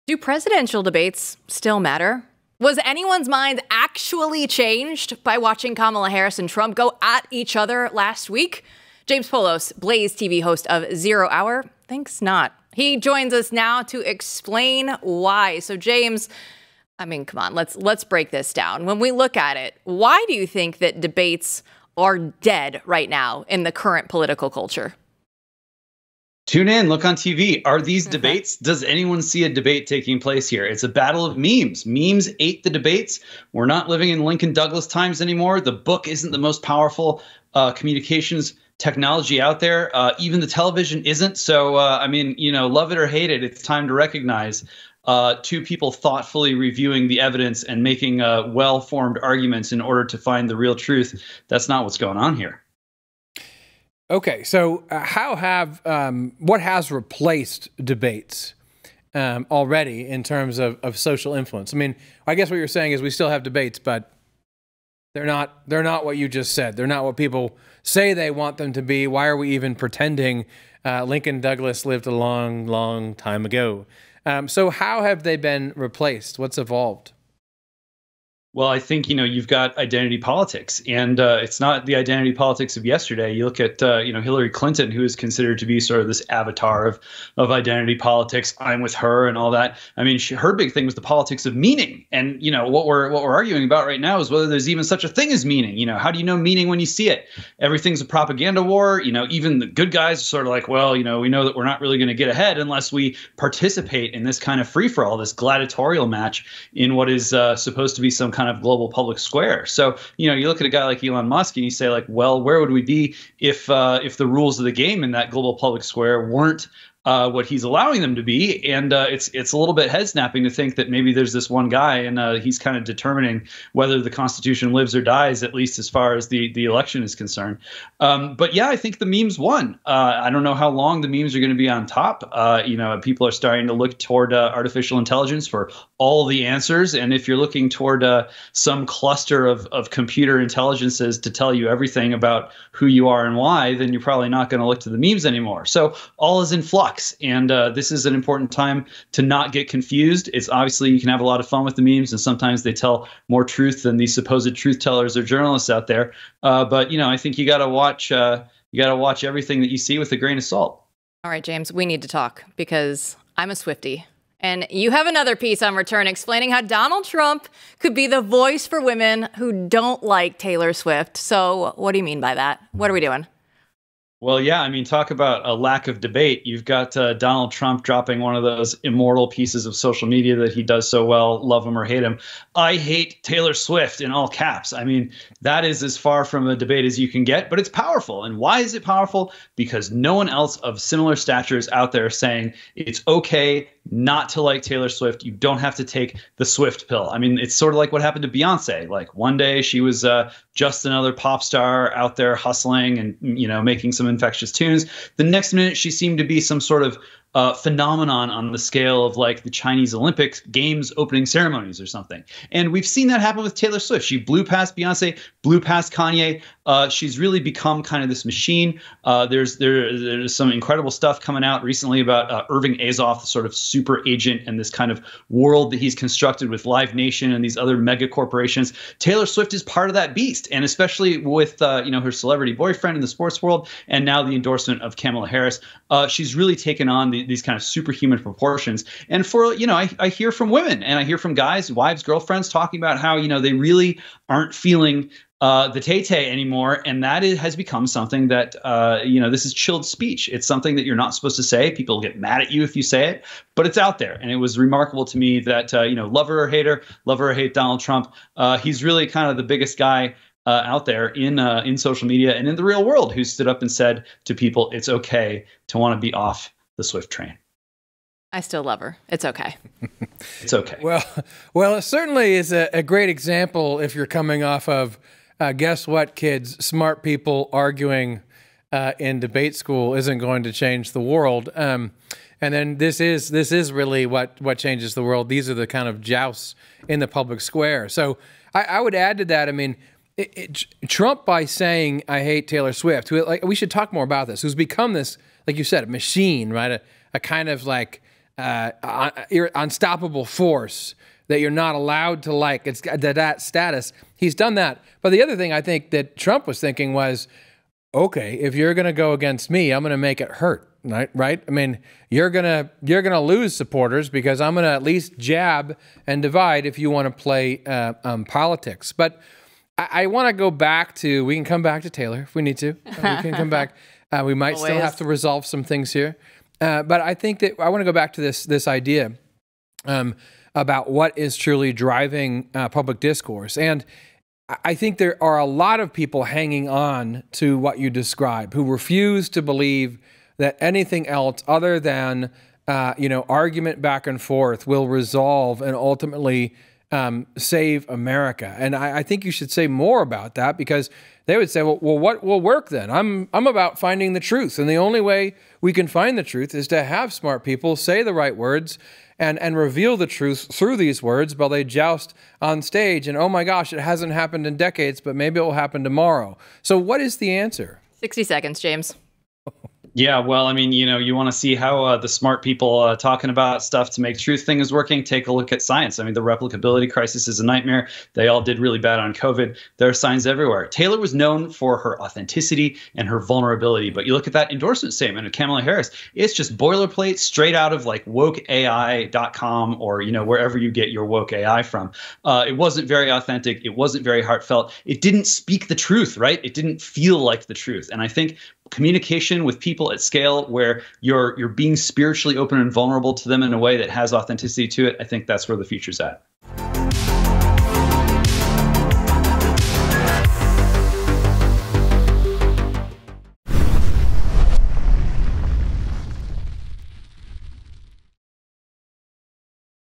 Do presidential debates still matter? Was anyone's mind actually changed by watching Kamala Harris and Trump go at each other last week? James Poulos, BlazeTV host of 0 Hour, thinks not. He joins us now to explain why. So James, I mean, come on, let's break this down. When we look at it, why do you think that debates are dead right now in the current political culture? Tune in, look on TV. Are these debates? Does anyone see a debate taking place here? It's a battle of memes. Memes ate the debates. We're not living in Lincoln Douglas times anymore. The book isn't the most powerful communications technology out there. Even the television isn't. So, I mean, you know, love it or hate it, it's time to recognize two people thoughtfully reviewing the evidence and making well-formed arguments in order to find the real truth. That's not what's going on here. Okay, so what has replaced debates already in terms of social influence? I mean, I guess what you're saying is we still have debates, but they're not what you just said. They're not what people say they want them to be. Why are we even pretending Lincoln Douglas lived a long, long time ago? So how have they been replaced? What's evolved? Well, I think, you know, you've got identity politics, and it's not the identity politics of yesterday. You look at, you know, Hillary Clinton, who is considered to be sort of this avatar of identity politics. I'm with her and all that. I mean, her big thing was the politics of meaning. And, you know, what we're arguing about right now is whether there's even such a thing as meaning. You know, how do you know meaning when you see it? Everything's a propaganda war. You know, even the good guys are sort of like, well, you know, we know that we're not really going to get ahead unless we participate in this kind of free for all, this gladiatorial match in what is supposed to be some kind of global public square. So, you know, you look at a guy like Elon Musk and you say, like, well, where would we be if the rules of the game in that global public square weren't what he's allowing them to be? And it's a little bit head snapping to think that maybe there's this one guy and he's kind of determining whether the Constitution lives or dies, at least as far as the election is concerned. But yeah, I think the memes won. I don't know how long the memes are going to be on top. You know, people are starting to look toward artificial intelligence for all the answers. And if you're looking toward some cluster of computer intelligences to tell you everything about who you are and why, then you're probably not going to look to the memes anymore. So all is in flux. And this is an important time to not get confused. It's obviously you can have a lot of fun with the memes, and sometimes they tell more truth than these supposed truth tellers or journalists out there. But you know, I think you got to watch everything that you see with a grain of salt. All right, James, we need to talk because I'm a Swiftie. And you have another piece on Return explaining how Donald Trump could be the voice for women who don't like Taylor Swift. So what do you mean by that? What are we doing? Well, yeah, I mean, talk about a lack of debate. You've got Donald Trump dropping one of those immortal pieces of social media that he does so well, love him or hate him. I hate Taylor Swift in all caps. I mean, that is as far from a debate as you can get, but it's powerful. And why is it powerful? Because no one else of similar stature is out there saying it's okay not to like Taylor Swift. You don't have to take the Swift pill. I mean, it's sort of like what happened to Beyonce. Like one day she was just another pop star out there hustling and, you know, making some infectious tunes. The next minute she seemed to be some sort of phenomenon on the scale of like the Chinese Olympics Games opening ceremonies or something. And we've seen that happen with Taylor Swift. She blew past Beyonce, blew past Kanye. She's really become kind of this machine. There's some incredible stuff coming out recently about Irving Azoff, the sort of super agent and this kind of world that he's constructed with Live Nation and these other mega corporations. Taylor Swift is part of that beast, and especially with you know, her celebrity boyfriend in the sports world, and now the endorsement of Kamala Harris, she's really taken on these kind of superhuman proportions. And for, you know, I hear from women and I hear from guys, wives, girlfriends talking about how, you know, they really aren't feeling the tay-tay anymore. And that has become something that, you know, this is chilled speech. It's something that you're not supposed to say. People get mad at you if you say it, but it's out there. And it was remarkable to me that, you know, love her or hate Donald Trump. He's really kind of the biggest guy out there in social media and in the real world who stood up and said to people, it's okay to want to be off the Swift train. I still love her. It's okay. It's okay. Well, it certainly is a great example if you're coming off of, guess what, kids, smart people arguing in debate school isn't going to change the world. And then this is really what changes the world. These are the kind of jousts in the public square. So I would add to that, I mean, Trump, by saying, I hate Taylor Swift, who, like, we should talk more about this, who's become this, like you said, a machine, right? A kind of like unstoppable force that you're not allowed to like. It's that status. He's done that. But the other thing I think that Trump was thinking was, okay, if you're going to go against me, I'm going to make it hurt. Right? I mean, you're gonna lose supporters because I'm gonna at least jab and divide if you want to play politics. But I want to go back to. We can come back to Taylor if we need to. We can come back. We might still have to resolve some things here. But I think that I want to go back to this idea about what is truly driving public discourse. And I think there are a lot of people hanging on to what you describe who refuse to believe that anything else other than, argument back and forth will resolve and ultimately save America. And I think you should say more about that, because they would say, well, what will work then? I'm about finding the truth. And the only way we can find the truth is to have smart people say the right words and reveal the truth through these words while they joust on stage. And oh my gosh, it hasn't happened in decades, but maybe it will happen tomorrow. So what is the answer? 60 seconds, James. Yeah, well, I mean, you want to see how the smart people talking about stuff to make truth thing is working. Take a look at science. I mean, the replicability crisis is a nightmare. They all did really bad on COVID. There are signs everywhere. Taylor was known for her authenticity and her vulnerability. But you look at that endorsement statement of Kamala Harris, it's just boilerplate straight out of like wokeai.com or, wherever you get your woke AI from. It wasn't very authentic. It wasn't very heartfelt. It didn't speak the truth, right? It didn't feel like the truth. And I think communication with people at scale where you're being spiritually open and vulnerable to them in a way that has authenticity to it, I think that's where the future's at.